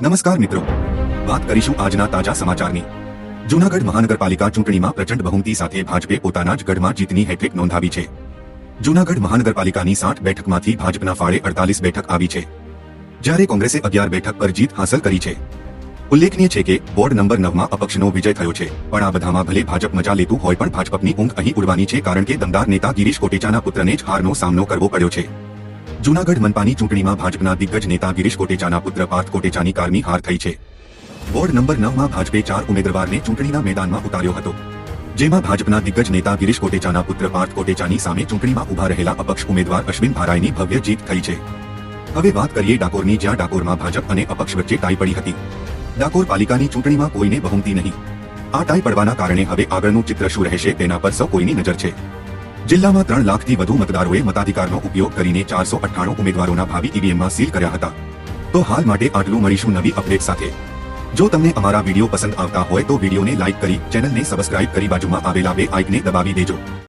નમસ્કાર મિત્રો, વાત કરીશું આજના તાજા સમાચારની। જૂનાગઢ મહાનગરપાલિકા ચૂંટણીમાં પ્રચંડ બહુમતી સાથે ભાજપે પોતાના જ ગઢમાં જીતની હેટ્રિક નોંધાવી છે। જૂનાગઢ મહાનગરપાલિકાની 60 બેઠકમાંથી ભાજપના ફાળે 48 બેઠક આવી છે, જ્યારે કોંગ્રેસે 11 બેઠક પર જીત હાંસલ કરી છે। ઉલ્લેખનીય છે કે વોર્ડ નંબર 9માં અપક્ષનો વિજય થયો છે, પણ આ બધામાં ભલે ભાજપ મજા લેતું હોય પણ ભાજપની ઊંઘ અહીં ઉડવાની છે, કારણ કે દમદાર નેતા ગિરીશ કોટેચાના પુત્રને જ હારનો સામનો કરવો પડ્યો છે। જૂનાગઢ મનપાની ચૂંટણીમાં ભાજપના દિગ્ગજ નેતા ગિરીશ કોટેચાના પુત્ર પાર્થ કોટેચાની કારમી હાર થઈ છે। વોર્ડ નંબર 9માં ભાજપે 4 ઉમેદવારને ચૂંટણીના મેદાનમાં ઉતાર્યો હતો, જેમાં ભાજપના દિગ્ગજ નેતા ગિરીશ કોટેચાના પુત્ર પાર્થ કોટેચાની સામે ચૂંટણીમાં ઉભા રહેલા અપક્ષ ઉમેદવાર અશ્વિન ભારાઈની ભવ્ય જીત થઈ છે। હવે વાત કરીએ ડાકોરની, જ્યાં ડાકોરમાં ભાજપ અને અપક્ષ વચ્ચે ટાઈ પડી હતી। ડાકોર પાલિકાની ચૂંટણીમાં કોઈને બહુમતી નહીં। આ ટાઈ પડવાના કારણે હવે આગળનું ચિત્ર શું રહેશે તેના પર સૌ કોઈની નજર છે। જિલ્લામાં 3 લાખથી વધુ મતદારોએ મતાધિકારનો ઉપયોગ કરીને 498 ઉમેદવારોના ભાવિ ઈવીએમમાં સીલ કર્યા હતા। તો હાલ માટે આટલું, મળીશું નવી અપડેટ સાથે। જો તમને અમારા વિડીયો પસંદ આવતા હોય તો વિડીયોને લાઇક કરી, ચેનલને સબસ્ક્રાઇબ કરી બાજુમાં આવેલા બે આઇકને દબાવી દેજો।